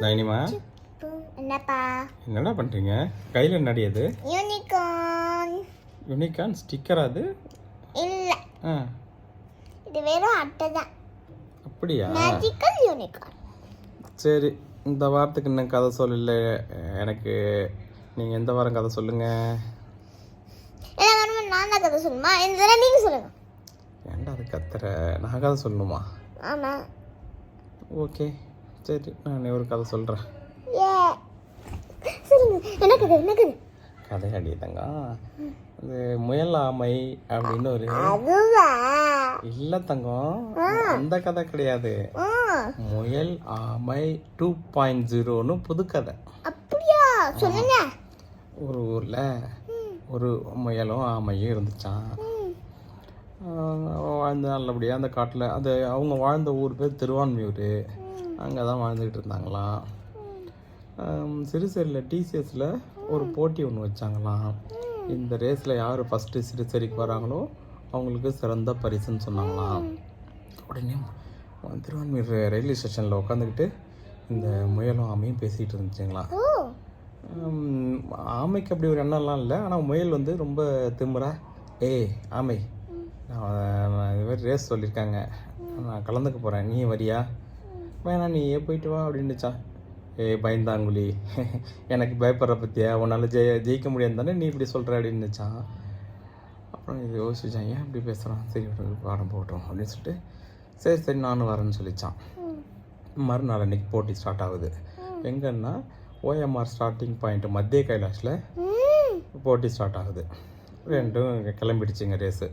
நைனிமா, என்னப்பா? என்னடா பண்ணுறீங்க? கையில் என்னடி அது? யூனிகார்ன். யூனிகார்ன் ஸ்டிக்கரா அது? இல்ல, ஆ, இது வெறும் அட்டை தான். அப்படியா? Magical unicorn. சரி, இந்த வாரத்துக்கு இன்னும் கதை சொல்லல எனக்கு. நீங்கள் எந்த வாரம் கதை சொல்லுங்கள். என்ன வரணும்? நான் தான் கதை சொல்லணுமா? இந்த தடவை நீங்க சொல்லுங்க. ஏன்டா அது கத்துற? நான் கதை சொல்லணுமா? ஆமா. ஓகே, சரி, நான் ஒரு கதை சொல்கிறேன். ஏ, சொல்லுங்க. என்ன கதை? என்ன கதை? கதை அடியதங்க. அது முயல் ஆமை அப்படின்னு ஒரு அதுவா? இல்லை தங்கம், அந்த கதை கிடையாது. முயல் ஆமை 2.0ன்னு புது கதை. அப்படியா? சொல்லுங்க. ஒரு ஊரில் ஒரு முயலும் ஆமையும் இருந்துச்சான். வாழ்ந்த நல்லபடியாக அந்த காட்டில், அது அவங்க வாழ்ந்த ஊர் பேர் திருவான்மியூர். அங்கே தான் வாழ்ந்துக்கிட்டு இருந்தாங்களாம். சிறுசேரியில் டிசிஎஸில் ஒரு போட்டி ஒன்று வச்சாங்களாம். இந்த ரேஸில் யார் ஃபஸ்ட்டு சிறுசேரிக்கு வராங்களோ அவங்களுக்கு சிறந்த பரிசுன்னு சொன்னாங்களாம். உடனே திருவான்மியூர் ரயில்வே ஸ்டேஷனில் உட்காந்துக்கிட்டு இந்த முயலும் ஆமையும் பேசிகிட்டு இருந்துச்சுங்களாம். ஆமைக்கு அப்படி ஒரு எண்ணம்லாம் இல்லை, ஆனால் முயல் வந்து ரொம்ப திமுறா, ஆமை, நான் இது மாதிரி ரேஸ் சொல்லியிருக்காங்க, நான் கலந்துக்க போகிறேன், நீ வரியா? வேணாம், நீ போயிட்டு வா அப்படின்னுச்சான். பயந்தாங்குழி, எனக்கு பயப்படுற பற்றியா, உன்னால் ஜெயிக்க முடியாது தானே நீ இப்படி சொல்கிற அப்படின்னுச்சான். அப்புறம் இது யோசிச்சான், ஏன் இப்படி பேசுகிறான், சரி பாடம் போட்டோம் அப்படின்னு சொல்லிட்டு சரி சரி நானும் வரேன்னு சொல்லித்தான். மறுநாள் அன்றைக்கி போட்டி ஸ்டார்ட் ஆகுது. எங்கன்னா ஓஎம்ஆர் ஸ்டார்டிங் பாயிண்ட் மத்திய கைலாஷில் போட்டி ஸ்டார்ட் ஆகுது. ரெண்டும் கிளம்பிடுச்சுங்க ரேஸ்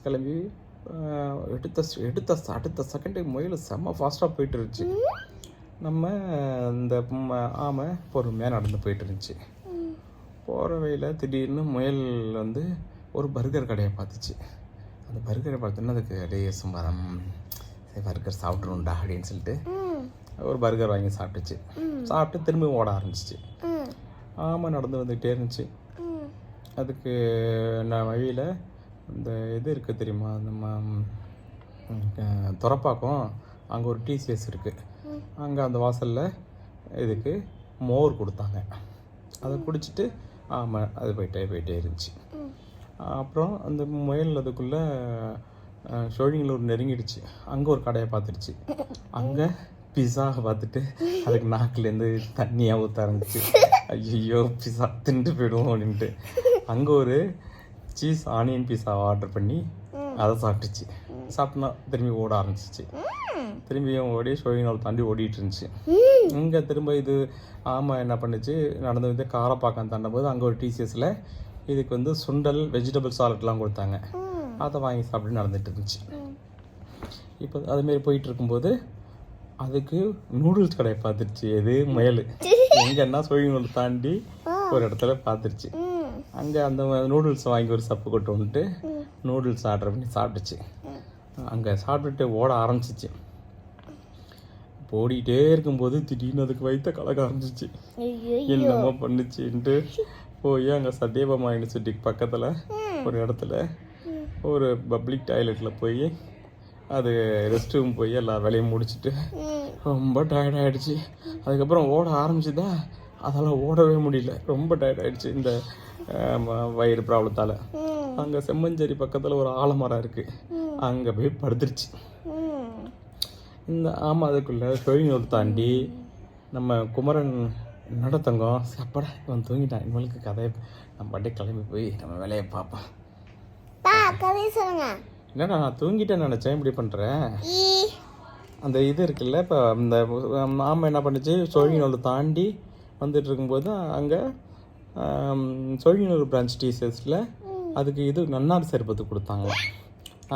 கிளம்பி அடுத்த செகண்டு முயல் செம்ம ஃபாஸ்ட்டாக போயிட்டு இருந்துச்சு. நம்ம இந்த ஆமை பொறுமையாக நடந்து போயிட்டு இருந்துச்சு. போகிற வழியில் திடீர்னு முயல் வந்து ஒரு பர்கர் கடையை பார்த்துச்சு. அந்த பர்கரை பார்த்தோன்னா அதுக்கு அப்படியே சும்மாரம் பர்கர் சாப்பிட்ருண்டா அப்படின்னு சொல்லிட்டு ஒரு பர்கர் வாங்கி சாப்பிட்டுச்சு. சாப்பிட்டு திரும்பி ஓட ஆரம்பிச்சிச்சு. ஆமாம் நடந்து வந்துக்கிட்டே இருந்துச்சு. அதுக்கு நான் வழியில் இந்த இது இருக்குது தெரியுமா, நம்ம துறப்பாக்கம், அங்கே ஒரு டிசிஎஸ் இருக்குது. அங்கே அந்த வாசலில் இதுக்கு மோர் கொடுத்தாங்க. அதை குடிச்சிட்டு ஆமாம் அது போயிட்டே இருந்துச்சு. அப்புறம் அந்த முயல் அதுக்குள்ளே ஷோழிங்களூர் நெருங்கிடுச்சு. அங்கே ஒரு கடையை பார்த்துடுச்சு. அங்கே பிஸாவை பார்த்துட்டு அதுக்கு நாக்குலேருந்து தண்ணியாக ஊற்ற ஆரம்பிச்சு. ஐயோ பிஸா திண்டு போயிடுவோம் அப்படின்ட்டு அங்கே ஒரு சீஸ் ஆனியன் பீஸாவை ஆர்டர் பண்ணி அதை சாப்பிட்டுச்சு. சாப்பிட்னா திரும்பி ஓட ஆரம்பிச்சிச்சு. திரும்பியும் ஓடி ஷோயினால் தாண்டி ஓடிட்டு இருந்துச்சு. இங்கே திரும்ப இது ஆமாம் என்ன பண்ணுச்சு, நடந்து வந்து காரப்பாக்கம் தாண்டும் போது அங்கே ஒரு டிசிஎஸில் இதுக்கு வந்து சுண்டல் வெஜிடபிள் சாலட்லாம் கொடுத்தாங்க. அதை வாங்கி சாப்பிட்டு நடந்துட்டு இருந்துச்சு. இப்போ அதுமாரி போயிட்டு இருக்கும்போது அதுக்கு நூடுல்ஸ் கடையை பார்த்துருச்சு. எது முயல் எங்கன்னா ஷோயினால் தாண்டி ஒரு இடத்துல பார்த்துருச்சு. அங்கே அந்த நூடுல்ஸ் வாங்கி ஒரு சப்பு கொட்டு வந்துட்டு நூடுல்ஸ் ஆர்டர் பண்ணி சாப்பிட்டுச்சு. அங்கே சாப்பிட்டுட்டு ஓட ஆரம்பிச்சிச்சு. ஓடிக்கிட்டே இருக்கும்போது திடீர்னு அதுக்கு வயிற்ற கலக்க ஆரம்பிச்சிச்சு. என்னமோ பண்ணுச்சுன்ட்டு போய் அங்கே சத்யபாமா யூனிவர்சிட்டிக்கு பக்கத்தில் ஒரு இடத்துல ஒரு பப்ளிக் டாய்லெட்டில் போய் அது ரெஸ்ட் ரூம் போய் எல்லா வேலையும் முடிச்சுட்டு ரொம்ப டயர்டாகிடுச்சு. அதுக்கப்புறம் ஓட ஆரம்பிச்சுதா, அதெல்லாம் ஓடவே முடியல, ரொம்ப டயர்டாகிடுச்சு இந்த வயிறு ப்ராப்ளத்தால். அங்கே செம்மஞ்சேரி பக்கத்தில் ஒரு ஆலமரம் இருக்குது, அங்கே போய் படுத்துருச்சு. இந்த அதுக்குள்ளே ஷோயினூர் தாண்டி நம்ம குமரன் நடத்தங்கம் சாப்பாடா இவன் தூங்கிட்டான், இவங்களுக்கு கதையை நம்ம பாட்டே கிளம்பி போய் நம்ம வேலையை பார்ப்போம். என்னடா நான் தூங்கிட்டேன்னு நினச்சேன், இப்படி பண்ணுறேன். அந்த இது இருக்குல்ல, இப்போ இந்த ஆமை என்ன பண்ணுச்சு, ஷோயினூர் தாண்டி வந்துட்டு இருக்கும்போது அங்கே ஷோயினூர் பிரான்ச் டிசிஎஸில் அதுக்கு இது நன்னார் சர்பத்து கொடுத்தாங்க.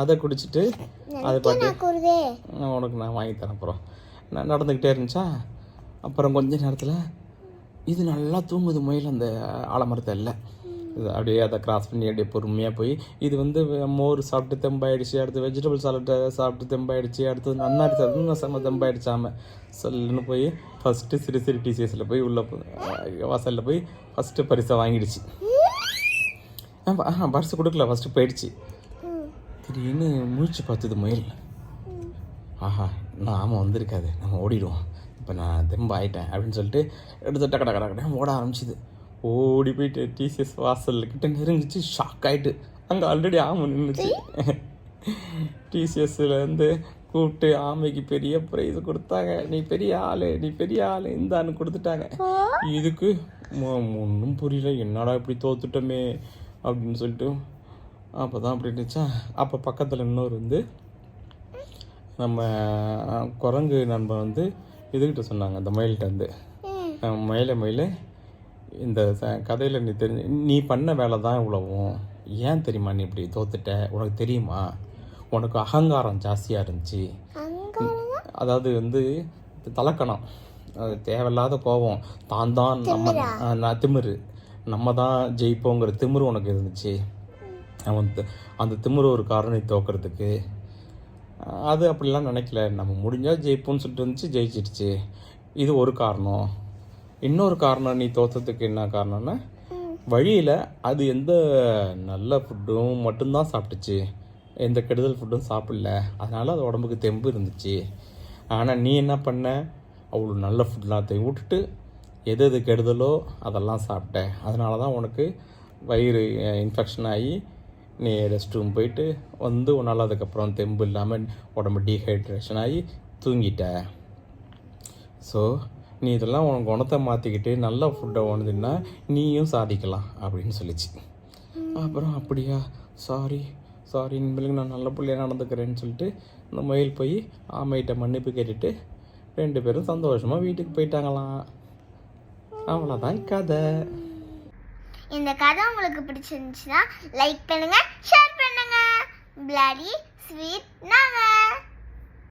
அதை குடிச்சிட்டு அதை பாட்டு உனக்கு நான் வாங்கி தரேன். அப்புறம் நான் நடந்துக்கிட்டே இருந்துச்சா. அப்புறம் கொஞ்ச நேரத்தில் இது நல்லா தூங்குது முயல் அந்த ஆலமரத்தை இல்லை. இது அப்படியே அதை கிராஸ் பண்ணி அப்படியே பொறுமையாக போய் இது வந்து மோர் சாப்பிட்டு தெம்பாயிடுச்சு, அடுத்து வெஜிடபிள் சாலட்டை சாப்பிட்டு தெம்பாயிடுச்சு, அடுத்தது நன்னாரி சாப்பிட்டு செம்ம தெம்பாயிடுச்சாமல் சொல்லுன்னு போய் ஃபஸ்ட்டு சிறு டிசிஎஸில் போய் உள்ள வாசலில் போய் ஃபஸ்ட்டு பரிசை வாங்கிடுச்சு. பரிசு கொடுக்கல, ஃபஸ்ட்டு போயிடுச்சு. திடீர்னு முழிச்சு பார்த்தது முயல். ஆஹா, நான் ஆமாம் வந்திருக்காது, நம்ம ஓடிடுவோம், இப்போ நான் திரும்ப ஆயிட்டேன் அப்படின்னு சொல்லிட்டு எடுத்து டக்க டக்க டக்கன்னு ஓட ஆரம்பிச்சிது. ஓடி போயிட்டு டிசிஎஸ் வாசல்கிட்ட நெருங்கிச்சு. ஷாக் ஆகிட்டு அங்கே ஆல்ரெடி ஆமை நின்றுச்சு. டிசிஎஸ்லேருந்து கூப்பிட்டு ஆமைக்கு பெரிய ப்ரைஸ் கொடுத்தாங்க. நீ பெரிய ஆள் இந்தான்னு கொடுத்துட்டாங்க. இதுக்கு ஒன்றும் புரியல, என்னடா இப்படி தோத்துட்டோமே அப்படின்னு சொல்லிட்டு அப்போ தான் அப்படி இருந்துச்சா. அப்போ பக்கத்தில் இன்னொரு நம்ம குரங்கு நண்பன் இதுகிட்ட சொன்னாங்க, அந்த மயில்கிட்ட மயில இந்த கதையில் நீ பண்ண வேலை தான் இவ்வளவும், ஏன் தெரியுமா நீ இப்படி தோத்துட்ட, உனக்கு தெரியுமா, உனக்கு அகங்காரம் ஜாஸ்தியாக இருந்துச்சு. அதாவது தலக்கணம், அது தேவையில்லாத கோபம், தான் நான் திமிரு, நம்ம தான் ஜெயிப்போங்கிற திமிரு உனக்கு இருந்துச்சு. அந்த திமிரு ஒரு காரணம் தோக்கிறதுக்கு. அது அப்படிலாம் நினைக்கல, நம்ம முடிஞ்சால் ஜெயிப்போம்னு சொல்லிட்டு இருந்துச்சு, ஜெயிச்சிடுச்சு. இது ஒரு காரணம். இன்னொரு காரணம் நீ தோற்றத்துக்கு என்ன காரணம்னா, வழியில் அது எந்த நல்ல ஃபுட்டும் மட்டும்தான் சாப்பிட்டுச்சு, எந்த கெடுதல் ஃபுட்டும் சாப்பிடல, அதனால் அது உடம்புக்கு தெம்பு இருந்துச்சு. ஆனால் நீ என்ன பண்ண, அவ்வளோ நல்ல ஃபுட்லாத்தையும் விட்டுட்டு எது கெடுதலோ அதெல்லாம் சாப்பிட்ட. அதனால தான் உனக்கு வயிறு இன்ஃபெக்ஷன் ஆகி நீ ரெஸ்ட் ரூம் போயிட்டு உன்னால் அதுக்கப்புறம் தெம்பு இல்லாமல் உடம்பு டீஹைட்ரேஷன் ஆகி தூங்கிட்ட. ஸோ நீ இதெல்லாம் உனக்கு குணத்தை மாற்றிக்கிட்டு நல்ல ஃபுட்டை உணர்ந்துன்னா நீயும் சாதிக்கலாம் அப்படின்னு சொல்லிச்சு. அப்புறம் அப்படியா, சாரி இனிமேலுக்கு நான் நல்ல பிள்ளையாக நடந்துக்கிறேன்னு சொல்லிட்டு இந்த மயில் போய் ஆமையிட்ட மன்னிப்பு கேட்டுட்டு 2 பேரும் சந்தோஷமாக வீட்டுக்கு போயிட்டாங்களாம். அவ்வளோதான் கதை. இந்த கதை உங்களுக்கு பிடிச்சிருந்துச்சுன்னா லைக் பண்ணுங்க, ஷேர் பண்ணுங்க. பிளாடி ஸ்வீட் நாங்க.